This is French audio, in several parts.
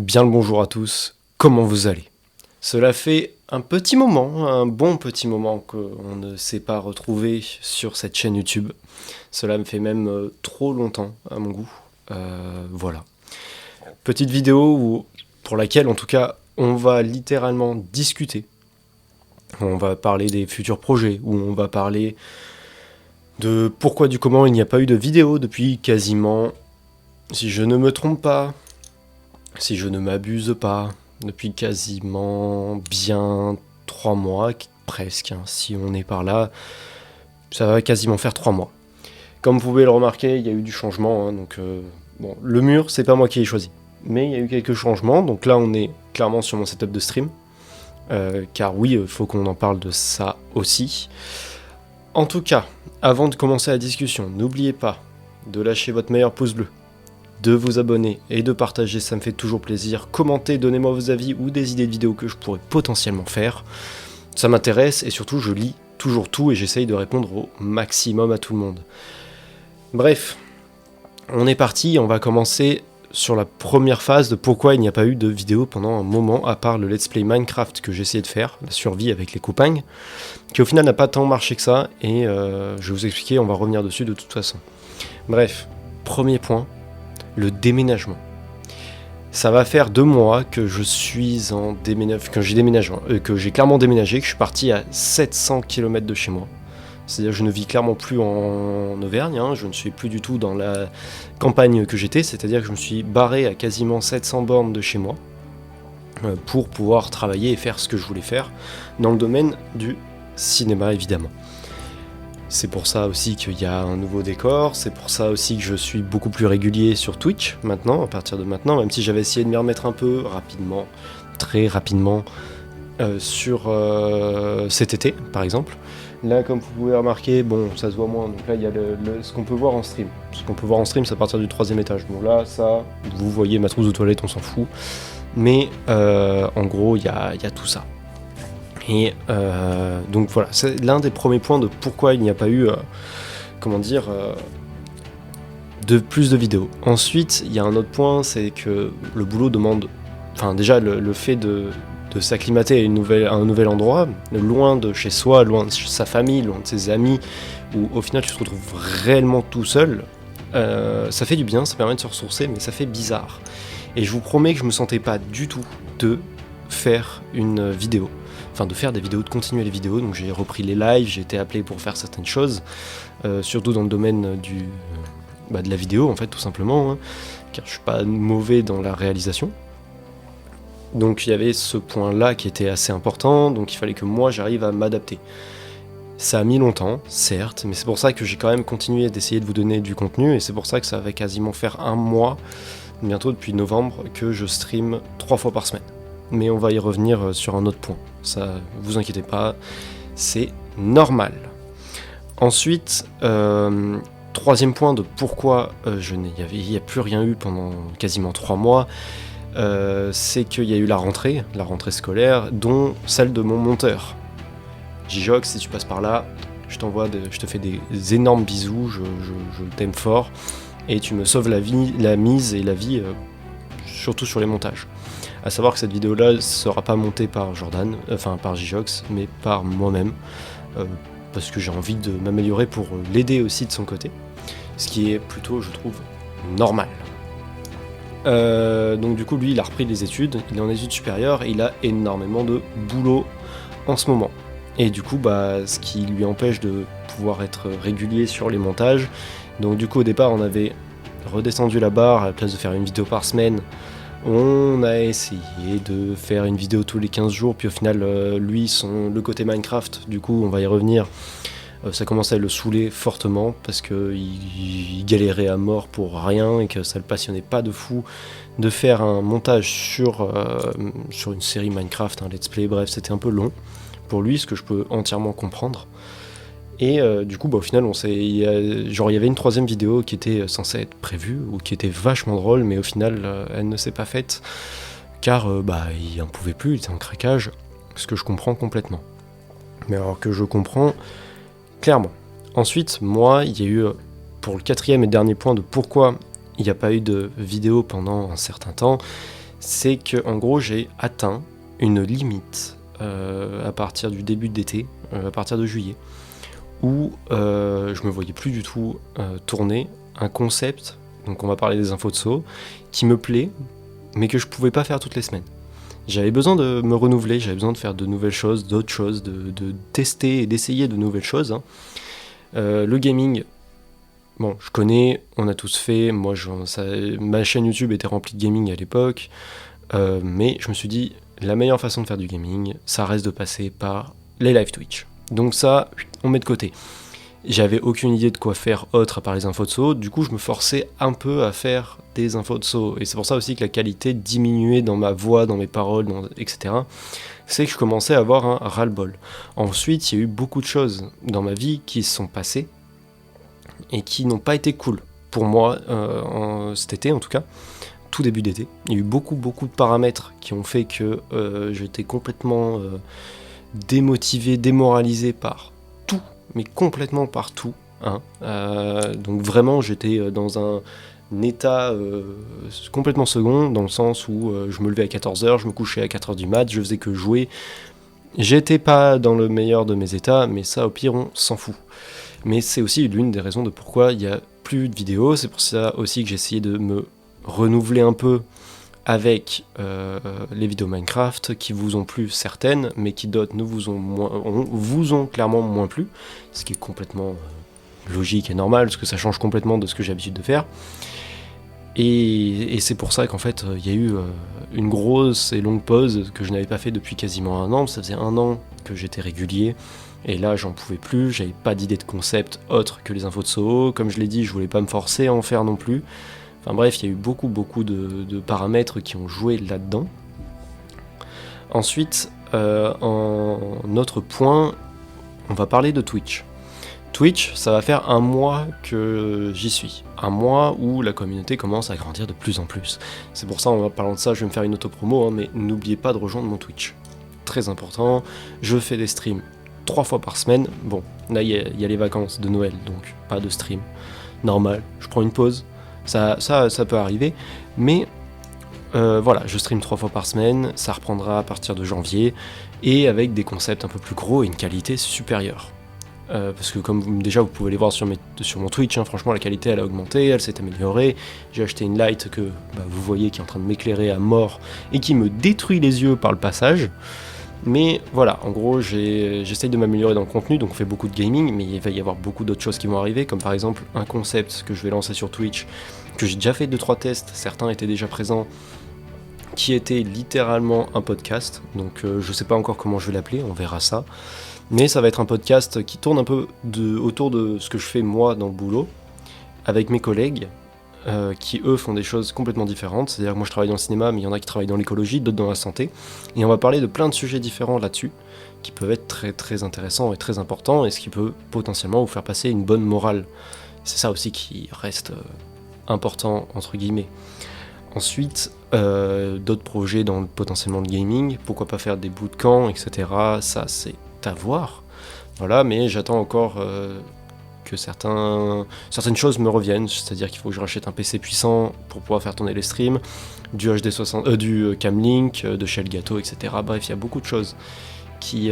Bien le bonjour à tous, comment vous allez? Cela fait un petit moment, un bon petit moment qu'on ne s'est pas retrouvé sur cette chaîne YouTube. Cela me fait même trop longtemps à mon goût. Voilà. Petite vidéo pour laquelle en tout cas on va littéralement discuter. On va parler des futurs projets, ou on va parler de pourquoi du comment il n'y a pas eu de vidéo depuis quasiment, si je ne me trompe pas, si je ne m'abuse pas, depuis quasiment bien 3 mois, presque, hein, si on est par là, ça va quasiment faire 3 mois. Comme vous pouvez le remarquer, il y a eu du changement, hein, donc bon, le mur, c'est pas moi qui ai choisi, mais il y a eu quelques changements, donc là on est clairement sur mon setup de stream, car oui, il faut qu'on en parle de ça aussi. En tout cas, avant de commencer la discussion, n'oubliez pas de lâcher votre meilleur pouce bleu, de vous abonner et de partager, ça me fait toujours plaisir. Commentez, donnez-moi vos avis ou des idées de vidéos que je pourrais potentiellement faire. Ça m'intéresse et surtout je lis toujours tout et j'essaye de répondre au maximum à tout le monde. Bref, on est parti, on va commencer sur la première phase de pourquoi il n'y a pas eu de vidéo pendant un moment, à part le let's play Minecraft que j'ai essayé de faire, la survie avec les copains, qui au final n'a pas tant marché que ça, et je vais vous expliquer, on va revenir dessus de toute façon. Bref, premier point, le déménagement. Ça va faire 2 mois que je suis en déménagement, que j'ai clairement déménagé, que je suis parti à 700 km de chez moi. C'est-à-dire que je ne vis clairement plus en Auvergne, hein, je ne suis plus du tout dans la campagne que j'étais, c'est-à-dire que je me suis barré à quasiment 700 bornes de chez moi pour pouvoir travailler et faire ce que je voulais faire dans le domaine du cinéma évidemment. C'est pour ça aussi qu'il y a un nouveau décor, c'est pour ça aussi que je suis beaucoup plus régulier sur Twitch maintenant, à partir de maintenant, même si j'avais essayé de m'y remettre un peu rapidement, très rapidement, sur cet été par exemple. Là, comme vous pouvez remarquer, bon, ça se voit moins, donc là il y a ce qu'on peut voir en stream. Ce qu'on peut voir en stream, c'est à partir du 3e étage. Bon là, ça, vous voyez ma trousse de toilette, on s'en fout. Mais en gros, il y a tout ça. Et donc voilà, c'est l'un des premiers points de pourquoi il n'y a pas eu, de plus de vidéos. Ensuite, il y a un autre point, c'est que le boulot demande, enfin déjà le fait de s'acclimater à un nouvel endroit, loin de chez soi, loin de sa famille, loin de ses amis, où au final tu te retrouves réellement tout seul, ça fait du bien, ça permet de se ressourcer, mais ça fait bizarre. Et je vous promets que je me sentais pas du tout de faire une vidéo. Enfin de faire des vidéos, de continuer les vidéos, donc j'ai repris les lives, j'ai été appelé pour faire certaines choses, surtout dans le domaine de la vidéo en fait tout simplement, hein, car je suis pas mauvais dans la réalisation. Donc il y avait ce point là qui était assez important, donc il fallait que moi j'arrive à m'adapter. Ça a mis longtemps, certes, mais c'est pour ça que j'ai quand même continué d'essayer de vous donner du contenu, et c'est pour ça que ça va quasiment faire 1 mois, bientôt depuis novembre, que je stream 3 fois par semaine. Mais on va y revenir sur un autre point, ça vous inquiétez pas, c'est normal. Ensuite, 3e point de pourquoi il n'y a plus rien eu pendant quasiment 3 mois, c'est qu'il y a eu la rentrée scolaire, dont celle de mon monteur. Jijox, si tu passes par là, je te fais des énormes bisous, je t'aime fort, et tu me sauves la mise et la vie, surtout sur les montages. À savoir que cette vidéo-là ne sera pas montée par Jordan, enfin par Jijox, mais par moi-même, parce que j'ai envie de m'améliorer pour l'aider aussi de son côté, ce qui est plutôt, je trouve, normal. Donc du coup lui il a repris les études, il est en études supérieures et il a énormément de boulot en ce moment. Et du coup ce qui lui empêche de pouvoir être régulier sur les montages. Donc du coup au départ on avait redescendu la barre, à la place de faire une vidéo par semaine, on a essayé de faire une vidéo tous les 15 jours, puis au final le côté Minecraft, du coup on va y revenir, ça commençait à le saouler fortement parce qu'il galérait à mort pour rien et que ça le passionnait pas de fou de faire un montage sur une série Minecraft, un let's play, bref c'était un peu long pour lui, ce que je peux entièrement comprendre. Et du coup au final il y avait une 3e vidéo qui était censée être prévue ou qui était vachement drôle, mais au final elle ne s'est pas faite car il en pouvait plus, il était en craquage, ce que je comprends complètement. Mais alors que je comprends clairement. Ensuite, moi, il y a eu, pour le 4e et dernier point de pourquoi il n'y a pas eu de vidéo pendant un certain temps, c'est que en gros j'ai atteint une limite à partir du début d'été, à partir de juillet, où je me voyais plus du tout tourner un concept, donc on va parler des infos de saut, qui me plaît, mais que je pouvais pas faire toutes les semaines. J'avais besoin de me renouveler, j'avais besoin de faire de nouvelles choses, d'autres choses, de tester et d'essayer de nouvelles choses. Le gaming, bon, je connais, on a tous fait, ma chaîne YouTube était remplie de gaming à l'époque, mais je me suis dit, la meilleure façon de faire du gaming, ça reste de passer par les live Twitch. Donc ça, on met de côté. J'avais aucune idée de quoi faire autre à part les infos de saut, du coup je me forçais un peu à faire des infos de saut, et c'est pour ça aussi que la qualité diminuait dans ma voix, dans mes paroles, etc. C'est que je commençais à avoir un ras-le-bol. Ensuite, il y a eu beaucoup de choses dans ma vie qui se sont passées, et qui n'ont pas été cool, pour moi, cet été en tout cas, tout début d'été. Il y a eu beaucoup de paramètres qui ont fait que j'étais complètement démotivé, démoralisé par tout, mais complètement par tout. Donc vraiment, j'étais dans un état complètement second, dans le sens où je me levais à 14h, je me couchais à 4h du mat, je faisais que jouer. J'étais pas dans le meilleur de mes états, mais ça, au pire, on s'en fout. Mais c'est aussi l'une des raisons de pourquoi il n'y a plus de vidéos. C'est pour ça aussi que j'ai essayé de me renouveler un peu avec les vidéos Minecraft qui vous ont plu certaines, mais qui d'autres vous ont clairement moins plu, ce qui est complètement logique et normal, parce que ça change complètement de ce que j'ai l'habitude de faire. Et c'est pour ça qu'en fait, il y a eu une grosse et longue pause que je n'avais pas fait depuis quasiment un an. Ça faisait un an que j'étais régulier, et là j'en pouvais plus, j'avais pas d'idée de concept autre que les infos de Soho. Comme je l'ai dit, je voulais pas me forcer à en faire non plus. Enfin bref, il y a eu beaucoup de paramètres qui ont joué là-dedans. Ensuite, en autre point, on va parler de Twitch. Twitch, ça va faire un mois que j'y suis. Un mois où la communauté commence à grandir de plus en plus. C'est pour ça, en parlant de ça, je vais me faire une auto-promo, mais n'oubliez pas de rejoindre mon Twitch. Très important, je fais des streams 3 fois par semaine. Bon, là, il y a les vacances de Noël, donc pas de stream. Normal, je prends une pause. Ça peut arriver, mais voilà, je stream 3 fois par semaine, ça reprendra à partir de janvier, et avec des concepts un peu plus gros et une qualité supérieure. Parce que comme déjà vous pouvez les voir sur mon Twitch, franchement la qualité elle a augmenté, elle s'est améliorée. J'ai acheté une light que vous voyez qui est en train de m'éclairer à mort et qui me détruit les yeux par le passage. Mais voilà, en gros j'essaye de m'améliorer dans le contenu, donc on fait beaucoup de gaming, mais il va y avoir beaucoup d'autres choses qui vont arriver, comme par exemple un concept que je vais lancer sur Twitch, que j'ai déjà fait 2-3 tests, certains étaient déjà présents, qui était littéralement un podcast, donc je sais pas encore comment je vais l'appeler, on verra ça. Mais ça va être un podcast qui tourne un peu autour de ce que je fais moi dans le boulot, avec mes collègues, qui eux font des choses complètement différentes. C'est-à-dire que moi je travaille dans le cinéma, mais il y en a qui travaillent dans l'écologie, d'autres dans la santé. Et on va parler de plein de sujets différents là-dessus, qui peuvent être très très intéressants et très importants, et ce qui peut potentiellement vous faire passer une bonne morale. C'est ça aussi qui reste important, entre guillemets. Ensuite, d'autres projets dans potentiellement le gaming, pourquoi pas faire des bootcamps, etc. Ça c'est à voir, voilà, mais j'attends encore que certaines choses me reviennent, c'est-à-dire qu'il faut que je rachète un PC puissant pour pouvoir faire tourner les streams, du du Camlink, de chez Elgato, etc. Bref, il y a beaucoup de choses qui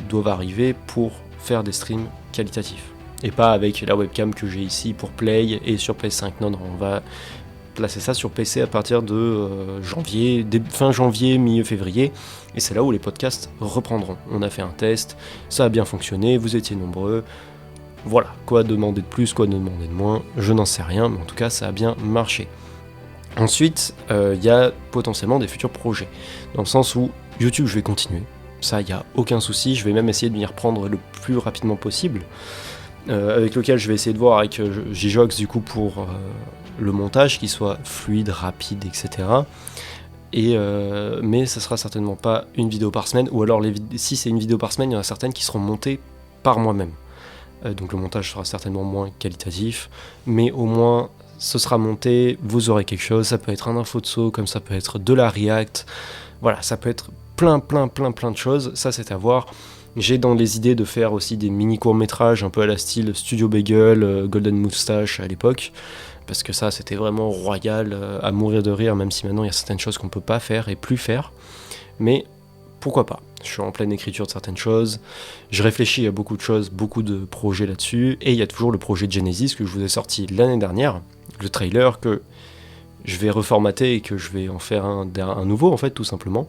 doivent arriver pour faire des streams qualitatifs, et pas avec la webcam que j'ai ici pour Play et sur PS5. Non, on va placer ça sur PC à partir de fin janvier, milieu février, et c'est là où les podcasts reprendront. On a fait un test, ça a bien fonctionné, vous étiez nombreux, voilà, quoi demander de plus, quoi demander de moins, je n'en sais rien, mais en tout cas ça a bien marché. Ensuite, il y a potentiellement des futurs projets, dans le sens où YouTube je vais continuer, ça il n'y a aucun souci, je vais même essayer de m'y reprendre le plus rapidement possible, avec lequel je vais essayer de voir avec Gijox du coup pour le montage, qui soit fluide, rapide, etc. Mais ça sera certainement pas une vidéo par semaine, ou alors si c'est une vidéo par semaine, il y en a certaines qui seront montées par moi-même. Donc le montage sera certainement moins qualitatif, mais au moins ce sera monté, vous aurez quelque chose, ça peut être un info de saut, comme ça peut être de la React, voilà, ça peut être plein de choses, ça c'est à voir. J'ai dans les idées de faire aussi des mini courts-métrages, un peu à la style Studio Bagel, Golden Moustache à l'époque, parce que ça c'était vraiment royal, à mourir de rire, même si maintenant il y a certaines choses qu'on peut pas faire et plus faire, mais pourquoi pas. Je suis en pleine écriture de certaines choses, je réfléchis à beaucoup de choses, beaucoup de projets là-dessus, et il y a toujours le projet de Genesis que je vous ai sorti l'année dernière, le trailer que je vais reformater et que je vais en faire un nouveau en fait tout simplement,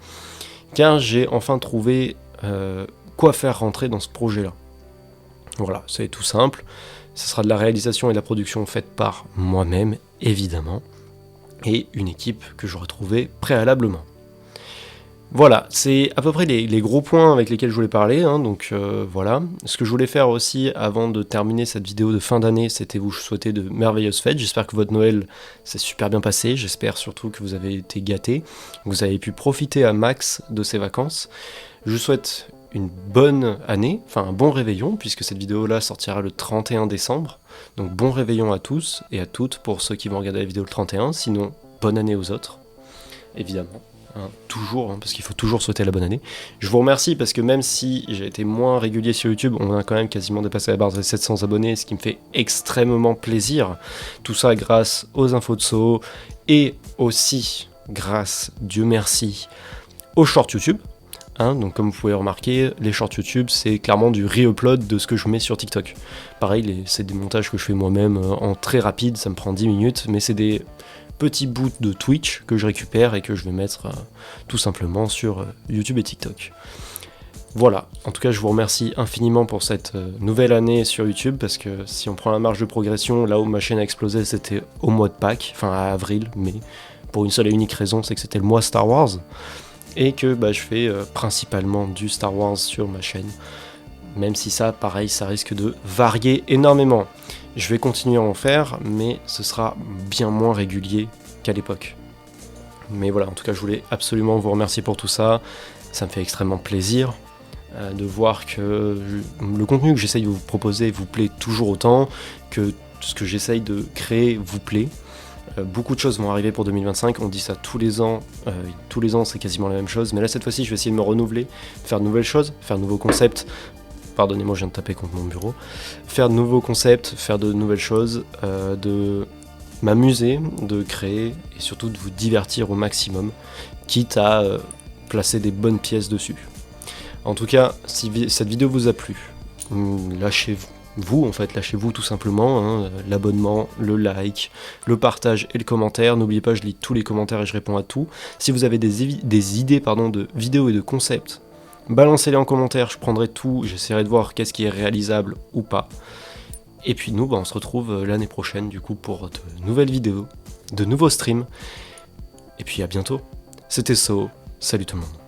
car j'ai enfin trouvé quoi faire rentrer dans ce projet-là. Voilà, c'est tout simple, ce sera de la réalisation et de la production faite par moi-même, évidemment, et une équipe que j'aurais trouvée préalablement. Voilà, c'est à peu près les gros points avec lesquels je voulais parler, hein, donc voilà. Ce que je voulais faire aussi avant de terminer cette vidéo de fin d'année, c'était vous souhaiter de merveilleuses fêtes. J'espère que votre Noël s'est super bien passé, j'espère surtout que vous avez été gâtés, que vous avez pu profiter à max de ces vacances. Je vous souhaite une bonne année, enfin un bon réveillon, puisque cette vidéo-là sortira le 31 décembre. Donc bon réveillon à tous et à toutes pour ceux qui vont regarder la vidéo le 31, sinon bonne année aux autres, évidemment. Toujours, parce qu'il faut toujours souhaiter la bonne année. Je vous remercie parce que même si j'ai été moins régulier sur YouTube, on a quand même quasiment dépassé la barre des 700 abonnés, ce qui me fait extrêmement plaisir. Tout ça grâce aux infos de SO et aussi grâce, Dieu merci, aux shorts YouTube. Donc comme vous pouvez remarquer, les shorts YouTube c'est clairement du re-upload de ce que je mets sur TikTok. Pareil, c'est des montages que je fais moi-même en très rapide, ça me prend 10 minutes, mais c'est des petits bouts de Twitch que je récupère et que je vais mettre tout simplement sur YouTube et TikTok. Voilà, en tout cas je vous remercie infiniment pour cette nouvelle année sur YouTube, parce que si on prend la marge de progression, là où ma chaîne a explosé c'était au mois de Pâques, enfin à avril, mais pour une seule et unique raison, c'est que c'était le mois Star Wars, et que je fais principalement du Star Wars sur ma chaîne, même si ça, pareil, ça risque de varier énormément. Je vais continuer à en faire, mais ce sera bien moins régulier qu'à l'époque. Mais voilà, en tout cas, je voulais absolument vous remercier pour tout ça. Ça me fait extrêmement plaisir de voir que le contenu que j'essaye de vous proposer vous plaît toujours autant, que ce que j'essaye de créer vous plaît. Beaucoup de choses vont arriver pour 2025, on dit ça tous les ans c'est quasiment la même chose, mais là cette fois-ci je vais essayer de me renouveler, faire de nouvelles choses, faire de nouveaux concepts. Pardonnez-moi, je viens de taper contre mon bureau. Faire de nouveaux concepts, faire de nouvelles choses, de m'amuser, de créer et surtout de vous divertir au maximum, quitte à placer des bonnes pièces dessus. En tout cas, si cette vidéo vous a plu, lâchez-vous tout simplement, l'abonnement, le like, le partage et le commentaire. N'oubliez pas, je lis tous les commentaires et je réponds à tout. Si vous avez des idées de vidéos et de concepts, balancez-les en commentaire, je prendrai tout, j'essaierai de voir qu'est-ce qui est réalisable ou pas. Et puis nous, on se retrouve l'année prochaine du coup pour de nouvelles vidéos, de nouveaux streams. Et puis à bientôt. C'était So, salut tout le monde.